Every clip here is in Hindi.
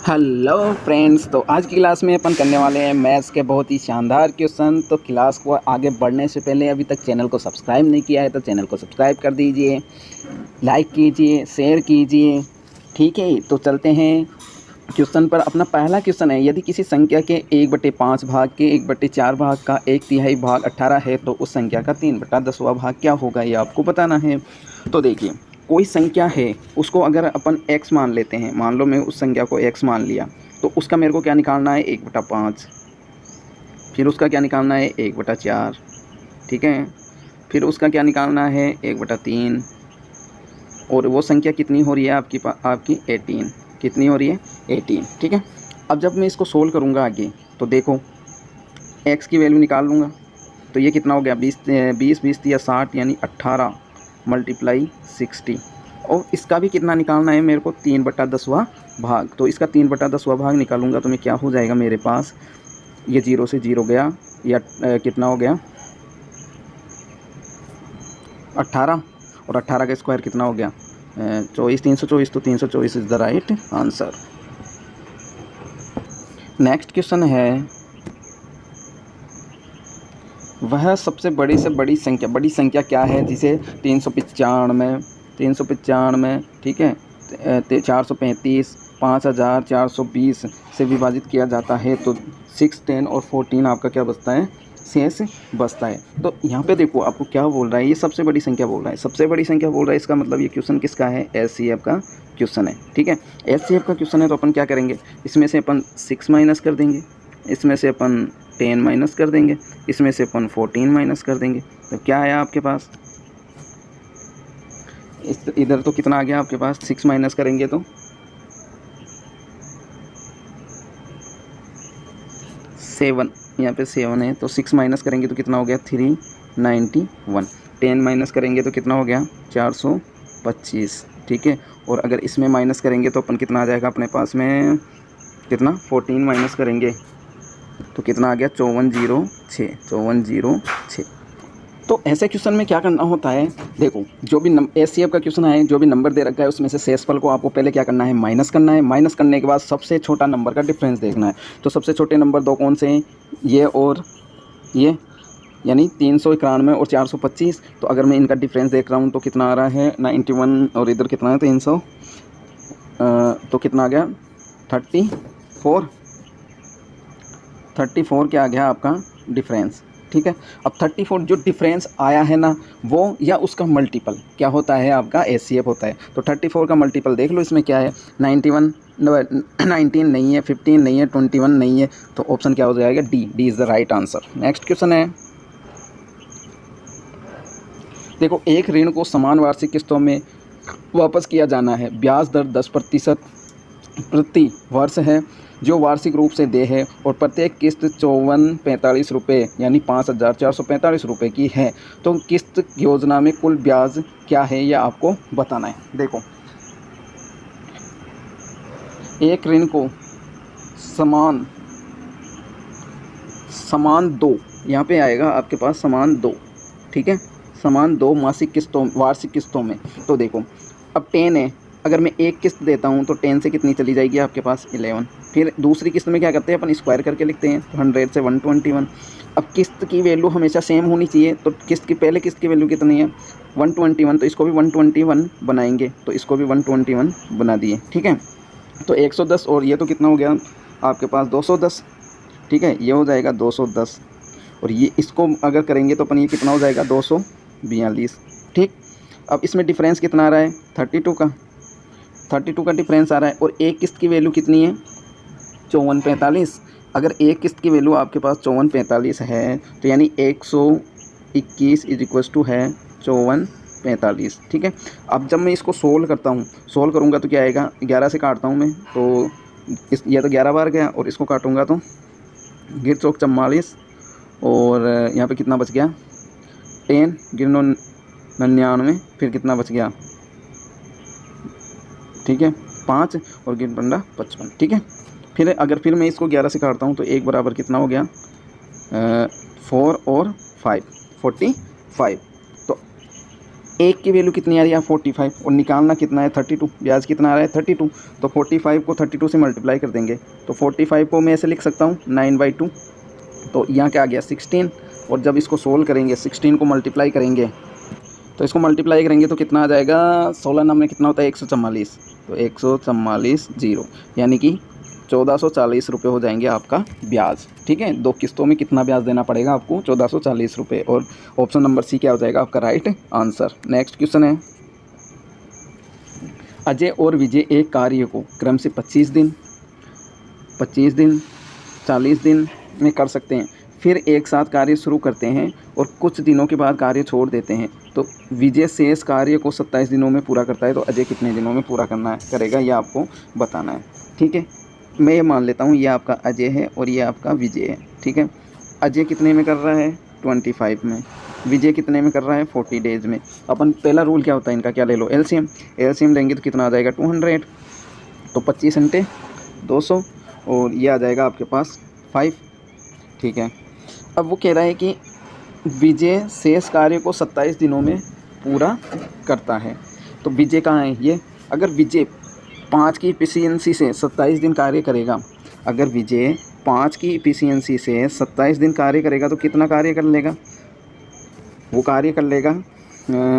हेलो फ्रेंड्स, तो आज की क्लास में अपन करने वाले हैं मैथ्स के बहुत ही शानदार क्वेश्चन। तो क्लास को आगे बढ़ने से पहले अभी तक चैनल को सब्सक्राइब नहीं किया है तो चैनल को सब्सक्राइब कर दीजिए, लाइक कीजिए, शेयर कीजिए। ठीक है, तो चलते हैं क्वेश्चन पर। अपना पहला क्वेश्चन है, यदि किसी संख्या के 1/5 भाग के 1/4 भाग का 1/3 भाग 18 है तो उस संख्या का 3/10वां भाग क्या होगा, ये आपको बताना है। तो देखिए, कोई संख्या है, उसको अगर अपन x मान लेते हैं, मान लो मैं उस संख्या को x मान लिया, तो उसका मेरे को क्या निकालना है 1/5, फिर उसका क्या निकालना है 1/4, ठीक है, फिर उसका क्या निकालना है 1/3, और वो संख्या कितनी हो रही है आपकी 18, कितनी हो रही है 18, ठीक है। अब जब मैं इसको सोल्व करूँगा आगे, तो देखो x की वैल्यू निकाल लूँगा, तो ये कितना हो गया 20 या 60 यानी 18 × 60, और इसका भी कितना निकालना है मेरे को 3/10वां भाग। तो इसका 3/10वां भाग निकालूंगा तो मैं क्या हो जाएगा मेरे पास, ये 0 से 0 गया, या कितना हो गया 18, और 18 का स्क्वायर कितना हो गया 24, 324, तो 324 is the right answer. Next question है, वह सबसे बड़ी से बड़ी संख्या क्या है जिसे 395, ठीक है, 435, 5420 से विभाजित किया जाता है तो 6, 10 और 14 आपका क्या बचता है, शेष बचता है। तो यहाँ पे देखो आपको क्या बोल रहा है, ये सबसे बड़ी संख्या बोल रहा है, सबसे बड़ी संख्या बोल रहा है, इसका मतलब ये क्वेश्चन किसका है, एचसीएफ का क्वेश्चन है, ठीक है। एचसीएफ का क्वेश्चन है तो अपन क्या करेंगे, इसमें से अपन 6 माइनस कर देंगे, इसमें से अपन 10 माइनस कर देंगे, इसमें से अपन 14 माइनस कर देंगे, तो क्या आया आपके पास, इधर तो कितना आ गया आपके पास, 6 माइनस करेंगे तो 7, यहाँ पे 7 है, तो 6 माइनस करेंगे तो कितना हो गया 391, 10 माइनस करेंगे तो कितना हो गया 425, ठीक है। और अगर इसमें माइनस करेंगे तो अपन कितना आ जाएगा अपने पास में, कितना 14 माइनस करेंगे तो कितना आ गया 5406। तो ऐसे क्वेश्चन में क्या करना होता है, देखो जो भी एचसीएफ का क्वेश्चन है, जो भी नंबर दे रखा है उसमें से शेषफल को आपको पहले क्या करना है, माइनस करना है। माइनस करने के बाद सबसे छोटा नंबर का डिफरेंस देखना है। तो सबसे छोटे नंबर दो कौन से हैं, ये और ये, यानी 391 और 425। तो अगर मैं इनका डिफरेंस देख रहा हूँ तो कितना आ रहा है 91, और इधर कितना है 300, तो कितना आ गया 34 क्या आ गया आपका डिफरेंस, ठीक है। अब 34 जो डिफरेंस आया है ना, वो या उसका मल्टीपल क्या होता है आपका एचसीएफ होता है। तो 34 का मल्टीपल देख लो, इसमें क्या है 19 नहीं है, 15 नहीं है, 21 नहीं है, तो ऑप्शन क्या हो जाएगा D is the right answer. Next question है, देखो एक ऋण को समान वार्षिक किस्तों में वापस किया जाना है, ब्याज दर 10% प्रति वर्ष है, जो वार्षिक रूप से देय है, और प्रत्येक किस्त 5445 रुपये यानी 5445 रुपये की है। तो किस्त योजना में कुल ब्याज क्या है यह आपको बताना है। देखो एक ऋण को समान दो, यहाँ पे आएगा आपके पास समान दो, ठीक है, समान दो वार्षिक किस्तों में। तो देखो अब 10 है, अगर मैं एक किस्त देता हूँ तो 10 से कितनी चली जाएगी आपके पास 11, फिर दूसरी किस्त में क्या करते हैं अपन स्क्वायर करके लिखते हैं, तो 100 से 121। अब किस्त की वैल्यू हमेशा सेम होनी चाहिए, तो पहले किस्त की वैल्यू कितनी है 121, तो इसको भी 121 बनाएंगे, तो इसको भी 121 बना दिए, ठीक है। तो 110, और ये तो कितना हो गया आपके पास 210, ठीक है, ये हो जाएगा 210, और ये इसको अगर करेंगे तो अपन ये कितना हो जाएगा 242, ठीक। अब इसमें डिफरेंस कितना आ रहा है 32 का डिफरेंस आ रहा है, और एक किस्त की वैल्यू कितनी है 5445। अगर एक किस्त की वैल्यू आपके पास 5445 है तो यानी 121 है 5445, ठीक है। अब जब मैं इसको सोल्व करूँगा तो क्या आएगा, 11 से काटता हूँ मैं, तो ये तो 11 बार गया, और इसको काटूँगा तो गिर चौक 44, और यहाँ पे कितना बच गया 10 गिरनो 99, फिर कितना बच गया, ठीक है 5, और गिर बंडा 55, ठीक है। फिर मैं इसको 11 से काटता हूँ तो एक बराबर कितना हो गया 4 और 5 45। तो एक की वैल्यू कितनी आ रही है 45 और निकालना कितना है 32, ब्याज कितना आ रहा है 32। तो 45 को 32 से मल्टीप्लाई कर देंगे तो 45 को मैं ऐसे लिख सकता हूँ 9/2। तो यहाँ क्या आ गया 16। और जब इसको सोल्व करेंगे 16 को मल्टीप्लाई करेंगे तो इसको मल्टीप्लाई करेंगे तो कितना आ जाएगा 16 नंबर कितना होता है 144। तो 144 जीरो यानी कि 1440 रुपये हो जाएंगे आपका ब्याज। ठीक है, 2 किस्तों में कितना ब्याज देना पड़ेगा आपको 1440 रुपये। और ऑप्शन नंबर सी क्या हो जाएगा आपका राइट आंसर। नेक्स्ट क्वेश्चन है, अजय और विजय एक कार्य को क्रम से 25 दिन 40 दिन में कर सकते हैं, फिर एक साथ कार्य शुरू करते हैं और कुछ दिनों के बाद कार्य छोड़ देते हैं। तो विजय शेष कार्य को 27 दिनों में पूरा करता है, तो अजय कितने दिनों में पूरा करेगा ये आपको बताना है। ठीक है, मैं ये मान लेता हूँ ये आपका अजय है और ये आपका विजय है। ठीक है, अजय कितने में कर रहा है 25 में, विजय कितने में कर रहा है 40 डेज में। अपन पहला रूल क्या होता है इनका, क्या ले लो एलसीएम लेंगे तो कितना आ जाएगा 200। तो 25 × 200 और ये आ जाएगा आपके पास 5। ठीक है, अब वो कह रहा है कि विजय शेष कार्य को 27 दिनों में पूरा करता है। तो विजय कहाँ है ये, अगर विजय 5 की एफिशिएंसी से 27 दिन कार्य करेगा, अगर विजय 5 की एफिशिएंसी से 27 दिन कार्य करेगा तो कितना कार्य कर लेगा, वो कार्य कर लेगा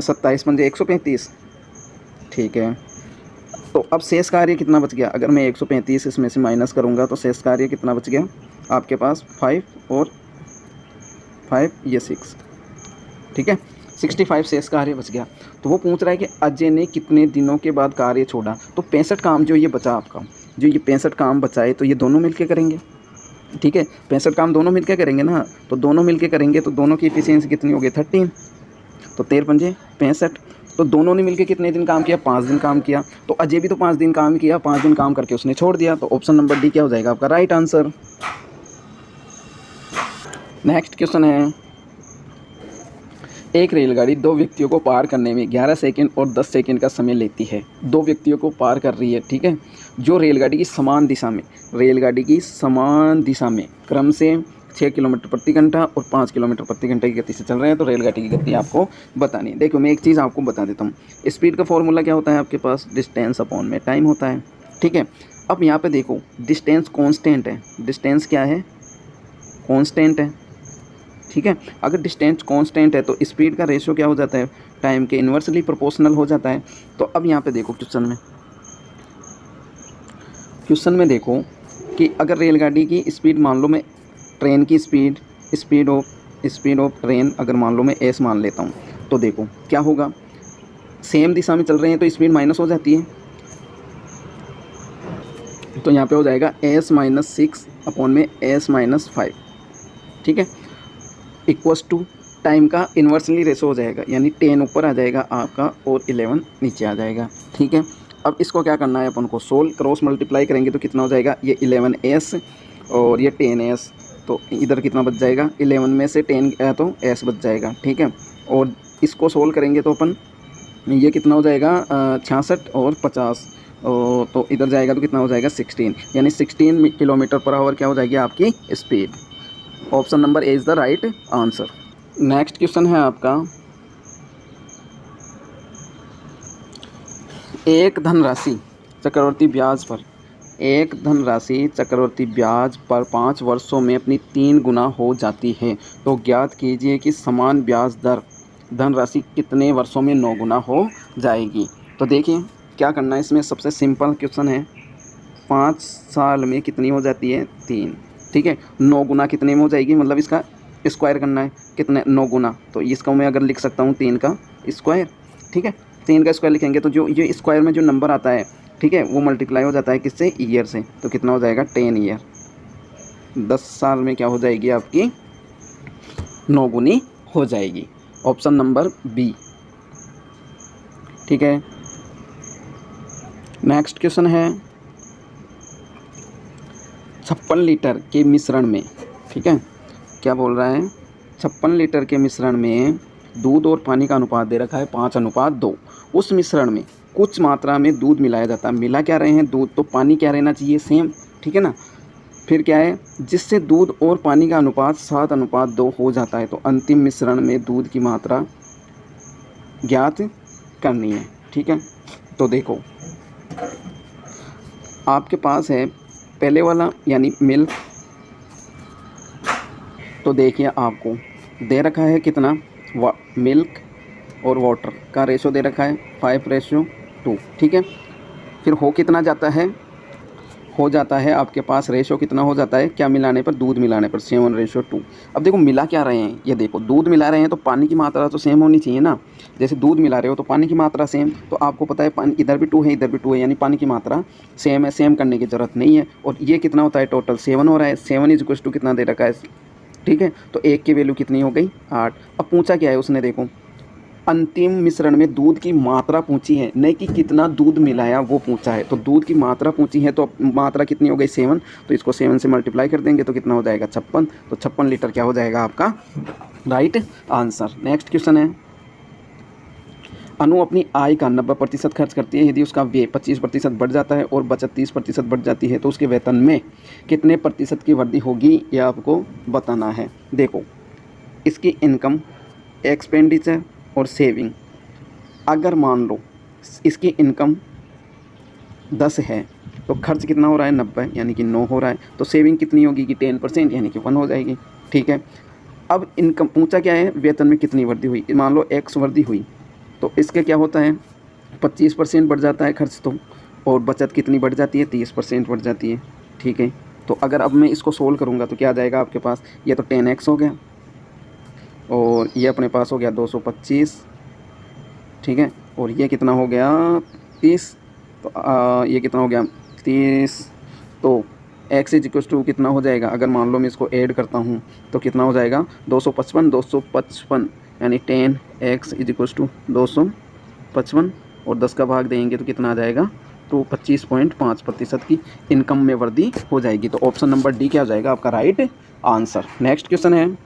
27 × 135। ठीक है, तो अब शेष कार्य कितना बच गया, अगर मैं 135 इसमें से माइनस करूँगा तो शेष कार्य कितना बच गया आपके पास 5 और 5 ये 6। ठीक है, 65 शेष कार्य बच गया। तो वो पूछ रहा है कि अजय ने कितने दिनों के बाद कार्य छोड़ा। तो 65 काम जो ये बचा आपका, जो ये 65 काम बचा है तो ये दोनों मिलके करेंगे। ठीक है, 65 काम दोनों मिलके करेंगे ना, तो दोनों मिलके करेंगे तो दोनों की एफिशिएंसी कितनी होगी 13। तो 13 × 5 = 65। तो दोनों ने मिलके कितने दिन काम किया 5 दिन काम किया। तो अजय भी तो 5 दिन काम किया, 5 दिन काम करके उसने छोड़ दिया। तो ऑप्शन नंबर डी क्या हो जाएगा आपका राइट आंसर। नेक्स्ट क्वेश्चन है, एक रेलगाड़ी 2 व्यक्तियों को पार करने में 11 सेकंड और 10 सेकंड का समय लेती है। 2 व्यक्तियों को पार कर रही है। ठीक है, जो रेलगाड़ी की समान दिशा में क्रम से 6 किलोमीटर प्रति घंटा और 5 किलोमीटर प्रति घंटे की गति से चल रहे हैं। तो रेलगाड़ी की गति आपको बतानी है। देखो मैं एक चीज़ आपको बता देता हूँ, स्पीड का फॉर्मूला क्या होता है आपके पास, डिस्टेंस अपॉन में टाइम होता है। ठीक है, अब यहाँ पे देखो डिस्टेंस कांस्टेंट है, डिस्टेंस क्या है कांस्टेंट है। ठीक है, अगर डिस्टेंस कांस्टेंट है तो स्पीड का रेशियो क्या हो जाता है, टाइम के इन्वर्सली प्रोपोर्शनल हो जाता है। तो अब यहाँ पे देखो क्वेश्चन में देखो कि अगर रेलगाड़ी की स्पीड मान लो मैं ट्रेन की स्पीड ऑफ ट्रेन अगर मान लो मैं s मान लेता हूँ, तो देखो क्या होगा, सेम दिशा में चल रहे हैं तो स्पीड माइनस हो जाती है। तो यहाँ पे हो जाएगा s - 6 अपॉन में s - 5। ठीक है, इक्वल्स टू टाइम का इन्वर्सली रेशो हो जाएगा, यानी 10 ऊपर आ जाएगा आपका और 11 नीचे आ जाएगा। ठीक है, अब इसको क्या करना है अपन को, सोल्व क्रॉस मल्टीप्लाई करेंगे तो कितना हो जाएगा, ये 11s और ये 10s। तो इधर कितना बच जाएगा, 11 में से 10 गया तो s बच जाएगा। ठीक है, और इसको सोल्व करेंगे तो अपन ये कितना हो जाएगा 66 और 50 तो इधर जाएगा तो कितना हो जाएगा 16, यानी 16 किलोमीटर पर आवर क्या हो जाएगी आपकी speed. Option number A is the right answer. Next question है आपका, एक धनराशि चक्रवर्ती ब्याज पर 5 वर्षों में अपनी 3 गुना हो जाती है। तो ज्ञात कीजिए कि समान ब्याज दर धनराशि कितने वर्षों में 9 गुना हो जाएगी। तो देखिए क्या करना है, इसमें सबसे सिंपल क्वेश्चन है, 5 साल में कितनी हो जाती है 3। ठीक है, 9 गुना कितने में हो जाएगी, मतलब इसका स्क्वायर करना है, कितने 9 गुना। तो इसका मैं अगर लिख सकता हूँ 3 का स्क्वायर। ठीक है, 3 का स्क्वायर लिखेंगे तो जो ये स्क्वायर में जो नंबर आता है, ठीक है, वो मल्टीप्लाई हो जाता है किससे, ईयर से। तो कितना हो जाएगा 10 ईयर, 10 साल में क्या हो जाएगी आपकी 9 गुनी हो जाएगी। Option number B. ठीक है, नेक्स्ट क्वेश्चन है, 56 लीटर के मिश्रण में, ठीक है, क्या बोल रहा है, 56 लीटर के मिश्रण में दूध और पानी का अनुपात दे रखा है 5:2। उस मिश्रण में कुछ मात्रा में दूध मिलाया जाता है, मिला क्या रहे हैं दूध, तो पानी क्या रहना चाहिए सेम। ठीक है ना, फिर क्या है, जिससे दूध और पानी का अनुपात 7:2 हो जाता है। तो अंतिम मिश्रण में दूध की मात्रा ज्ञात करनी है। ठीक है, तो देखो आपके पास है पहले वाला यानी मिल्क, तो देखिए आपको दे रखा है कितना, मिल्क और वाटर का रेशो दे रखा है 5:2। ठीक है, फिर हो कितना जाता है, हो जाता है आपके पास रेशो कितना हो जाता है, क्या मिलाने पर, दूध मिलाने पर 7:2। अब देखो मिला क्या रहे हैं, ये देखो दूध मिला रहे हैं तो पानी की मात्रा तो सेम होनी चाहिए ना। जैसे दूध मिला रहे हो तो पानी की मात्रा सेम, तो आपको पता है पानी इधर भी 2 है इधर भी 2 है, यानी पानी की मात्रा सेम है, सेम करने की ज़रूरत नहीं है। और ये कितना होता है, टोटल 7 हो रहा है, 7 कितना दे रखा है। ठीक है, तो एक की वैल्यू कितनी हो गई, 8। अब पूछा क्या है उसने, देखो अंतिम मिश्रण में दूध की मात्रा पूछी है, नहीं कि कितना दूध मिलाया वो पूछा है। तो दूध की मात्रा पूछी है, तो मात्रा कितनी हो गई 7, तो इसको 7 से मल्टीप्लाई कर देंगे तो कितना हो जाएगा 56। तो 56 लीटर क्या हो जाएगा आपका राइट आंसर। नेक्स्ट क्वेश्चन है, अनु अपनी आय का 90% खर्च करती है। यदि उसका व्यय 25% बढ़ जाता है और बचत 30% बढ़ जाती है तो उसके वेतन में कितने प्रतिशत की वृद्धि होगी, ये आपको बताना है। देखो इसकी इनकम, एक्सपेंडिचर और सेविंग, अगर मान लो इसकी इनकम 10 है तो खर्च कितना हो रहा है 90 यानी कि 9 हो रहा है, तो सेविंग कितनी होगी कि 10% यानी कि 1 हो जाएगी। ठीक है, अब इनकम पूछा क्या है, वेतन में कितनी वृद्धि हुई, मान लो x वृद्धि हुई तो इसके क्या होता है 25% बढ़ जाता है खर्च, तो और बचत कितनी बढ़ जाती है 30% बढ़ जाती है। ठीक है, तो अगर अब मैं इसको सोल्व करूँगा तो क्या आ जाएगा आपके पास, ये तो 10x हो गया और ये अपने पास हो गया 225। ठीक है, और ये कितना हो गया 30, तो ये कितना हो गया 30, तो x इज इक्वल टू कितना हो जाएगा, अगर मान लो मैं इसको ऐड करता हूँ तो कितना हो जाएगा 255 यानी 10x इज इक्वल टू 255 और 10 का भाग देंगे तो कितना आ जाएगा, तो 25.5% की इनकम में वृद्धि हो जाएगी। तो ऑप्शन नंबर डी क्या हो जाएगा आपका राइट आंसर। नेक्स्ट क्वेश्चन है,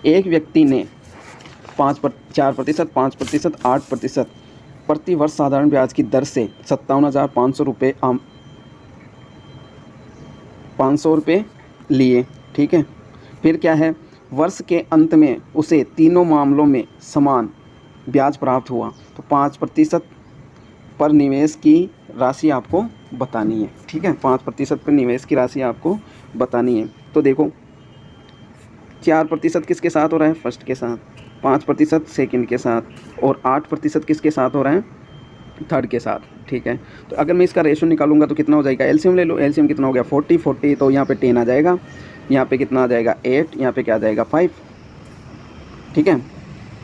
एक व्यक्ति ने 4%, 5%, 8% प्रति वर्ष साधारण ब्याज की दर से 57,500 रुपये 500 रुपये लिए। ठीक है, फिर क्या है, वर्ष के अंत में उसे तीनों मामलों में समान ब्याज प्राप्त हुआ, तो 5% पर निवेश की राशि आपको बतानी है। ठीक है, 5% पर निवेश की राशि आपको बतानी है। तो देखो 4% किसके साथ हो रहा है, फर्स्ट के साथ, 5% सेकंड के साथ और 8% किसके साथ हो रहा है, थर्ड के साथ। ठीक है, तो अगर मैं इसका रेशो निकालूंगा तो कितना हो जाएगा, एलसीएम ले लो, एलसीएम कितना हो गया 40, तो यहाँ पे 10 आ जाएगा, यहाँ पे कितना आ जाएगा 8, यहाँ पे क्या आ जाएगा 5। ठीक है,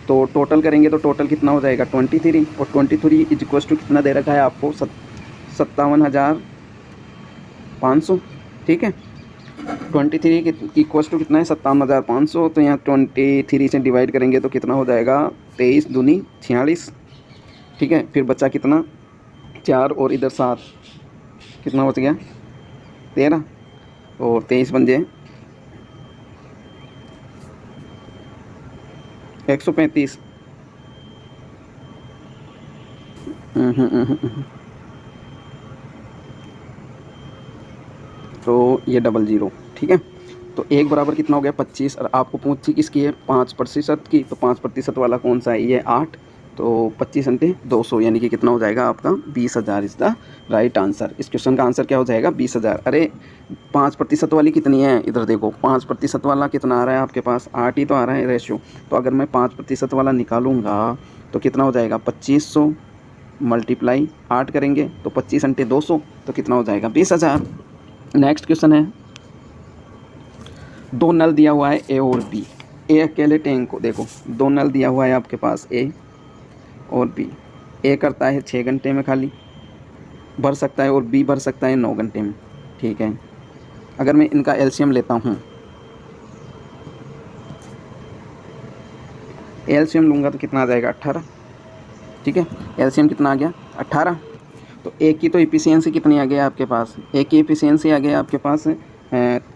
तो टोटल करेंगे तो टोटल कितना हो जाएगा 23, और 23 इज इक्वल टू कितना दे रखा है आपको 57,500। ठीक है, 23 इक्वल टू कितना है 57,500, तो यहाँ 23 से डिवाइड करेंगे तो कितना हो जाएगा 23 दूनी 46। ठीक है, फिर बचा कितना 4 और इधर 7, कितना बच गया 13 और 23 बन जाए 135। तो ये 00। ठीक है, तो एक बराबर कितना हो गया 25, और आपको पूछी किसकी है 5% की, तो 5% वाला कौन सा है, ये 8, तो 25 × 200 यानी कि कितना हो जाएगा आपका 20,000 इज़ द राइट आंसर। इस क्वेश्चन का आंसर क्या हो जाएगा 20,000। अरे 5% वाली कितनी है, इधर देखो 5% वाला कितना आ रहा है आपके पास 8 ही तो आ रहा है रेशियो, तो अगर मैं 5% वाला निकालूंगा तो कितना हो जाएगा 2500 मल्टीप्लाई 8 करेंगे तो 25 × 200 तो कितना हो जाएगा 20,000। नेक्स्ट क्वेश्चन है, 2 नल दिया हुआ है ए और बी, ए अकेले टैंक को, देखो 2 नल दिया हुआ है आपके पास ए और बी, ए करता है 6 घंटे में खाली भर सकता है और बी भर सकता है 9 घंटे में। ठीक है, अगर मैं इनका एलसीएम लेता हूँ, एलसीएम लूँगा तो कितना आ जाएगा 18। ठीक है, एलसीएम कितना आ गया 18, तो ए की तो एफिशिएंसी कितनी आ गया आपके पास, ए की एफिशिएंसी आ गया आपके पास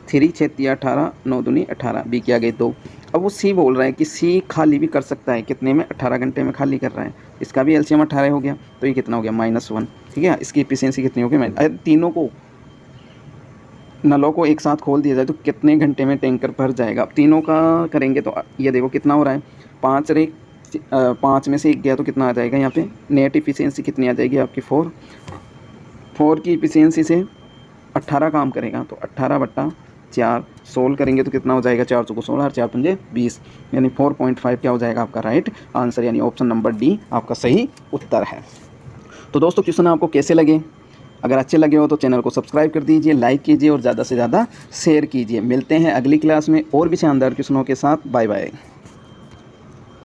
3 6 18 9 दूनी 18, बी की आ गई 2। अब वो सी बोल रहा है कि सी खाली भी कर सकता है कितने में 18 घंटे में खाली कर रहा है, इसका भी एलसीएम 18 हो गया, तो ये कितना हो गया -1। ठीक है, इसकी एफिशिएंसी कितनी होगी, अगर तीनों को नलों को एक साथ खोल दिया जाए तो कितने घंटे में टैंकर भर जाएगा। अब तीनों का करेंगे तो ये देखो कितना हो रहा है 5 × 5 में से 1 गया तो कितना आ जाएगा यहाँ पे, नेट इफिशियंसी कितनी आ जाएगी आपकी 4 की इफिशियंसी से 18 काम करेगा, तो 18/4 सोल्व करेंगे तो कितना हो जाएगा, 4 चौको 16 और 4 पंजे 20, यानी 4.5 क्या हो जाएगा आपका राइट आंसर, यानी ऑप्शन नंबर डी आपका सही उत्तर है। तो दोस्तों क्वेश्चन आपको कैसे लगे, अगर अच्छे लगे हो तो चैनल को सब्सक्राइब कर दीजिए, लाइक कीजिए और ज़्यादा से ज़्यादा शेयर कीजिए। मिलते हैं अगली क्लास में और भी शानदार क्वेश्चनों के साथ। Bye bye.